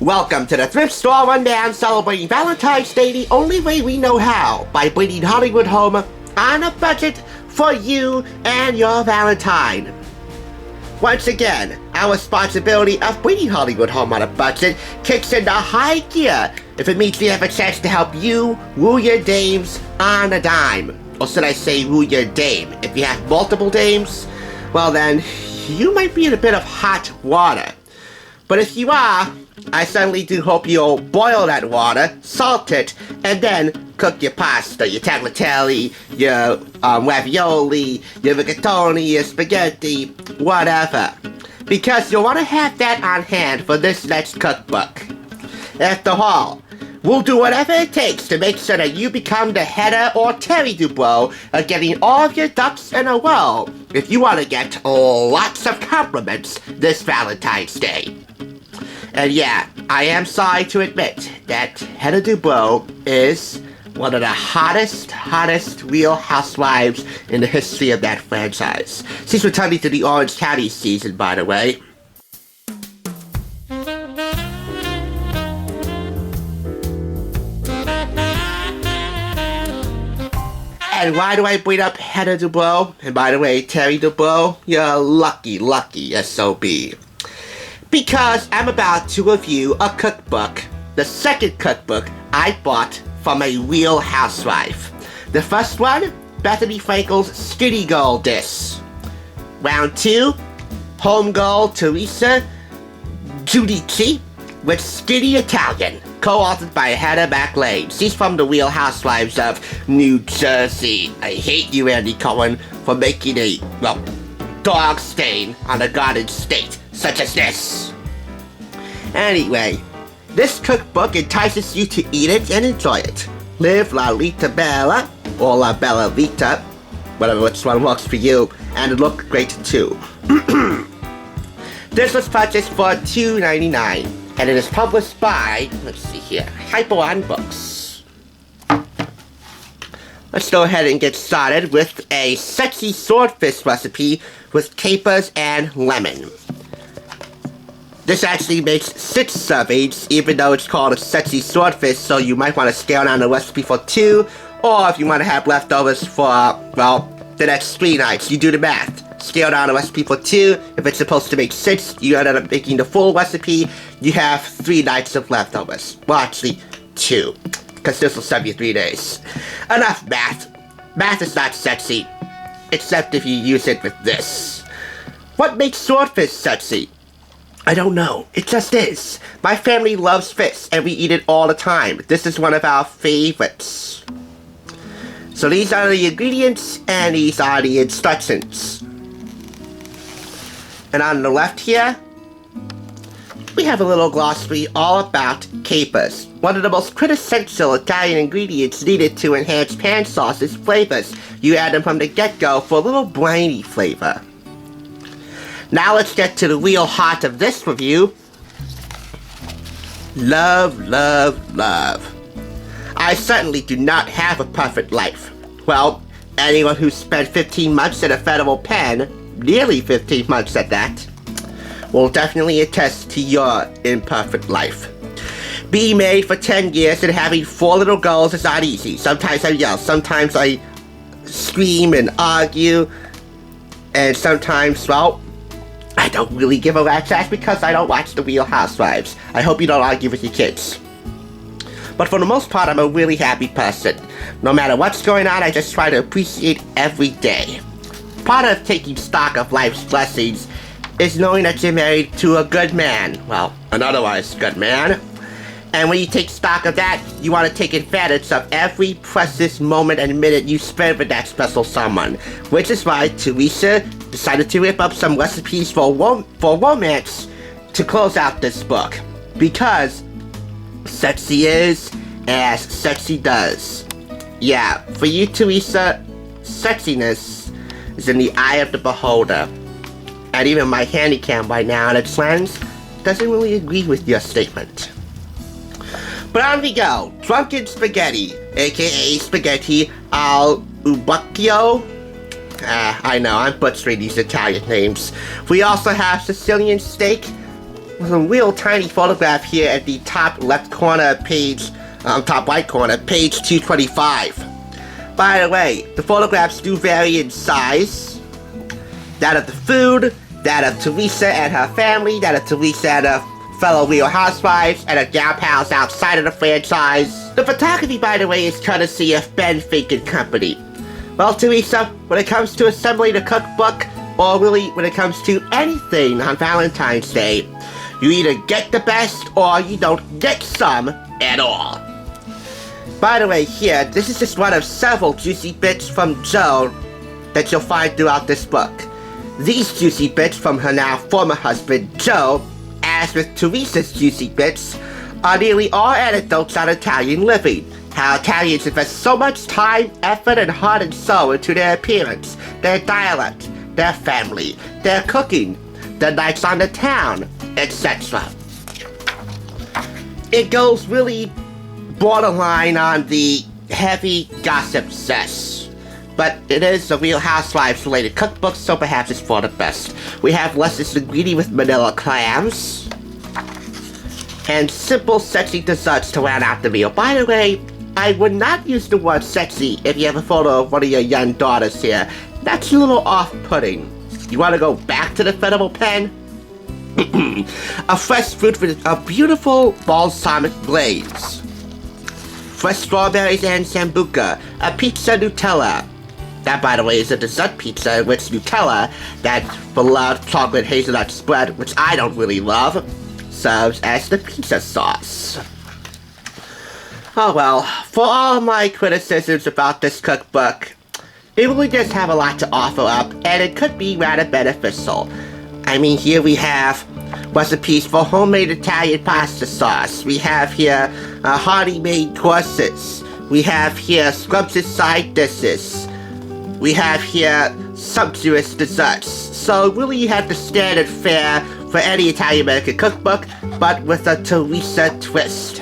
Welcome to the Thrift Store Rundown, celebrating Valentine's Day the only way we know how, by bringing Hollywood home on a budget for you and your Valentine. Once again, our responsibility of bringing Hollywood home on a budget kicks into high gear if it means we have a chance to help you woo your dames on a dime. Or should I say woo your dame? If you have multiple dames, well then, you might be in a bit of hot water. But if you are, I certainly do hope you'll boil that water, salt it, and then cook your pasta, your tagliatelle, your ravioli, your rigatoni, your spaghetti, whatever. Because you'll want to have that on hand for this next cookbook. After all, we'll do whatever it takes to make sure that you become the Heather or Terry Dubrow of getting all of your ducks in a row if you want to get lots of compliments this Valentine's Day. And yeah, I am sorry to admit that Heather Dubrow is one of the hottest Real Housewives in the history of that franchise. She's returning to the Orange County season, by the way. And why do I bring up Heather Dubrow? And by the way, Terry Dubrow, you're lucky SOB. Because I'm about to review a cookbook, the second cookbook I bought from a Real Housewife. The first one, Bethany Frankel's Skinny Girl Dish. Round 2, Homegirl Teresa Giudice with Skinny Italian, co-authored by Hannah McLean. She's from the Real Housewives of New Jersey. I hate you, Andy Cohen, for making a, dog stain on a garden state such as this. Anyway, this cookbook entices you to eat it and enjoy it. Live La Lita Bella, or La Bella Vita, whatever which one works for you, and it looked great too. This was purchased for $2.99, and it is published by, let's see here, Hyper Books. Let's go ahead and get started with a sexy swordfish recipe with capers and lemon. This actually makes 6 servings, even though it's called a sexy swordfish, so you might want to scale down the recipe for 2, or if you want to have leftovers for, the next 3 nights, you do the math. Scale down the recipe for 2, if it's supposed to make 6, you end up making the full recipe, you have 3 nights of leftovers. Well, actually, 2, because this will serve you 3 days. Enough math. Math is not sexy, except if you use it with this. What makes swordfish sexy? I don't know. It just is. My family loves fish, and we eat it all the time. This is one of our favorites. So these are the ingredients, and these are the instructions. And on the left here, we have a little glossary all about capers. One of the most quintessential Italian ingredients needed to enhance pan sauce's flavors. You add them from the get-go for a little briny flavor. Now let's get to the real heart of this review. Love. I certainly do not have a perfect life. Well, anyone who spent 15 months in a federal pen, nearly 15 months at that, will definitely attest to your imperfect life. Being married for 10 years and having 4 little girls is not easy. Sometimes I yell, sometimes I scream and argue, and sometimes, I don't really give a rat's ass because I don't watch the Real Housewives. I hope you don't argue with your kids. But for the most part, I'm a really happy person. No matter what's going on, I just try to appreciate every day. Part of taking stock of life's blessings is knowing that you're married to a good man. Well, an otherwise good man. And when you take stock of that, you want to take advantage of every precious moment and minute you spend with that special someone. Which is why Teresa decided to whip up some recipes for romance to close out this book. Because sexy is as sexy does. Yeah, for you, Teresa, sexiness is in the eye of the beholder. And even my handycam by now and its lens doesn't really agree with your statement. But on we go. Drunken spaghetti, aka spaghetti al ubacchio. I know, I'm butchering these Italian names. We also have Sicilian steak, some real tiny photograph here at the top left corner page, top right corner, page 225. By the way, the photographs do vary in size. That of the food, that of Teresa and her family, that of Teresa and her fellow Real Housewives, and her gal pals outside of the franchise. The photography, by the way, is courtesy of Ben Fink and Company. Well, Teresa, when it comes to assembling a cookbook, or really when it comes to anything on Valentine's Day, you either get the best or you don't get some at all. By the way, here, this is just one of several juicy bits from Jo that you'll find throughout this book. These juicy bits from her now former husband, Jo, as with Teresa's juicy bits, are nearly all anecdotes on Italian living. How Italians invest so much time, effort, and heart and soul into their appearance, their dialect, their family, their cooking, their nights on the town, etc. It goes really borderline on the heavy gossip zest. But it is a Real Housewives related cookbook, so perhaps it's for the best. We have Lester's linguine with manila clams, and simple sexy desserts to round out the meal. By the way, I would not use the word sexy if you have a photo of one of your young daughters here. That's a little off-putting. You want to go back to the federal pen? A fresh fruit with a beautiful balsamic glaze. Fresh strawberries and sambuca. A pizza Nutella. That, by the way, is a dessert pizza with Nutella, that beloved chocolate hazelnut spread, which I don't really love, serves as the pizza sauce. Oh well, for all my criticisms about this cookbook, it really does have a lot to offer up, and it could be rather beneficial. I mean, here we have recipes for homemade Italian pasta sauce. We have here hearty main courses. We have here scrumptious side dishes. We have here sumptuous desserts. So really you have the standard fare for any Italian-American cookbook, but with a Teresa twist.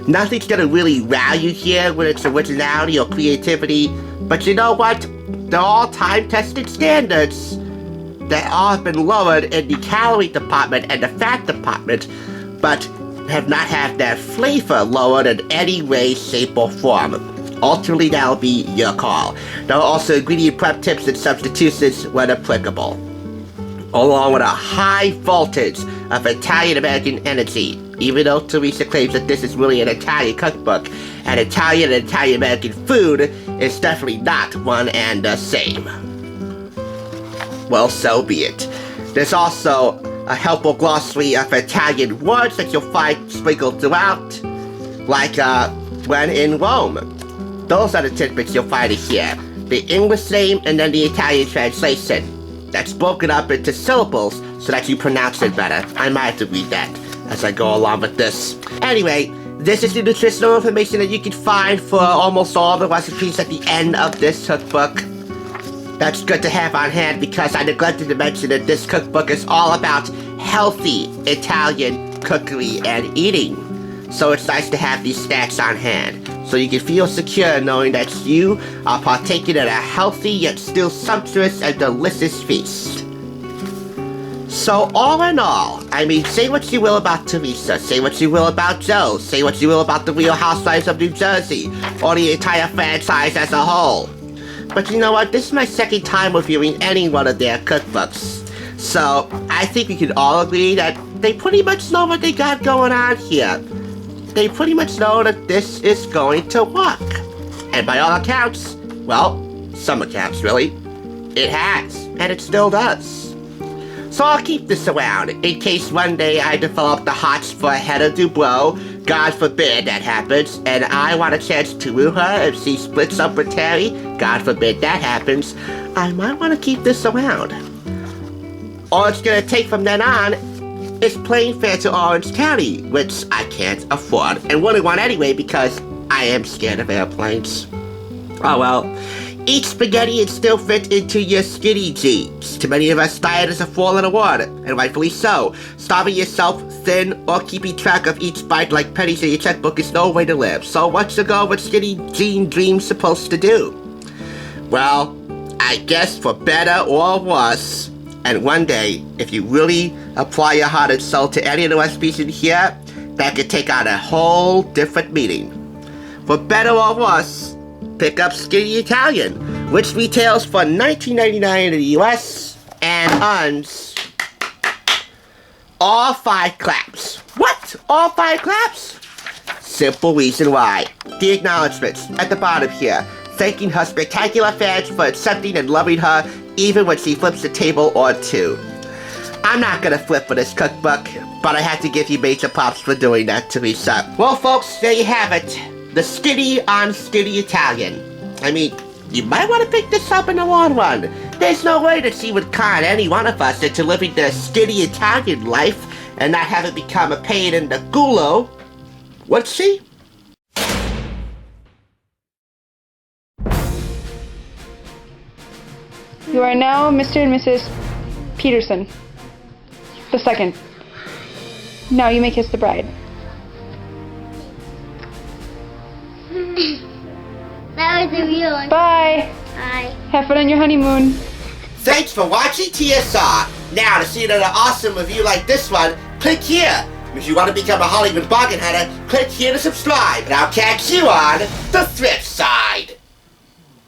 Nothing's gonna really wow you here with its originality or creativity, but you know what? They're all time-tested standards that all have been lowered in the calorie department and the fat department, but have not had their flavor lowered in any way, shape, or form. Ultimately, that'll be your call. There are also ingredient prep tips and substitutions when applicable, along with a high voltage of Italian-American energy, even though Teresa claims that this is really an Italian cookbook, and Italian and Italian-American food is definitely not one and the same. Well, so be it. There's also a helpful glossary of Italian words that you'll find sprinkled throughout, like when in Rome. Those are the tidbits you'll find here. The English name and then the Italian translation. That's broken up into syllables so that you pronounce it better. I might have to read that as I go along with this. Anyway, this is the nutritional information that you can find for almost all the recipes at the end of this cookbook. That's good to have on hand because I neglected to mention that this cookbook is all about healthy Italian cookery and eating. So it's nice to have these stats on hand, so you can feel secure knowing that you are partaking in a healthy yet still sumptuous and delicious feast. So all in all, I mean, say what you will about Teresa, say what you will about Jo, say what you will about the Real Housewives of New Jersey, or the entire franchise as a whole. But you know what, this is my second time reviewing any one of their cookbooks. So I think we can all agree that they pretty much know what they got going on here. They pretty much know that this is going to work. And by all accounts, well, some accounts really, it has, and it still does. So I'll keep this around, in case one day I develop the hots for Heather Dubrow, God forbid that happens, and I want a chance to woo her if she splits up with Terry, God forbid that happens, I might want to keep this around. All it's gonna take from then on is plane fare to Orange County, which I can't afford, and wouldn't want anyway because I am scared of airplanes. Oh well, eat spaghetti and still fit into your skinny jeans. To many of us, diet is a fallen award, and rightfully so. Starving yourself thin or keeping track of each bite like pennies in your checkbook is no way to live. So what's the goal with skinny jean dreams supposed to do? Well, I guess for better or worse, And one day, if you really apply your heart and soul to any of the recipes in here, that could take on a whole different meaning. For better or worse, pick up Skinny Italian, which retails for $19.99 in the US and earns all 5 claps. What? All 5 claps? Simple reason why. The acknowledgements at the bottom here, thanking her spectacular fans for accepting and loving her even when she flips a table or two. I'm not gonna flip for this cookbook, but I had to give you major props for doing that, Teresa. Well, folks, there you have it. The Skinny on Skinny Italian. I mean, you might want to pick this up in the long run. There's no way that she would con any one of us into living the skinny Italian life and not have it become a pain in the culo. Would she? You are now Mr. and Mrs. Peterson, the second. Now you may kiss the bride. That was a real one. Bye. Bye. Have fun on your honeymoon. Thanks for watching TSR. Now, to see another awesome review like this one, click here. If you want to become a Hollywood bargain hunter, click here to subscribe. And I'll catch you on the thrift side.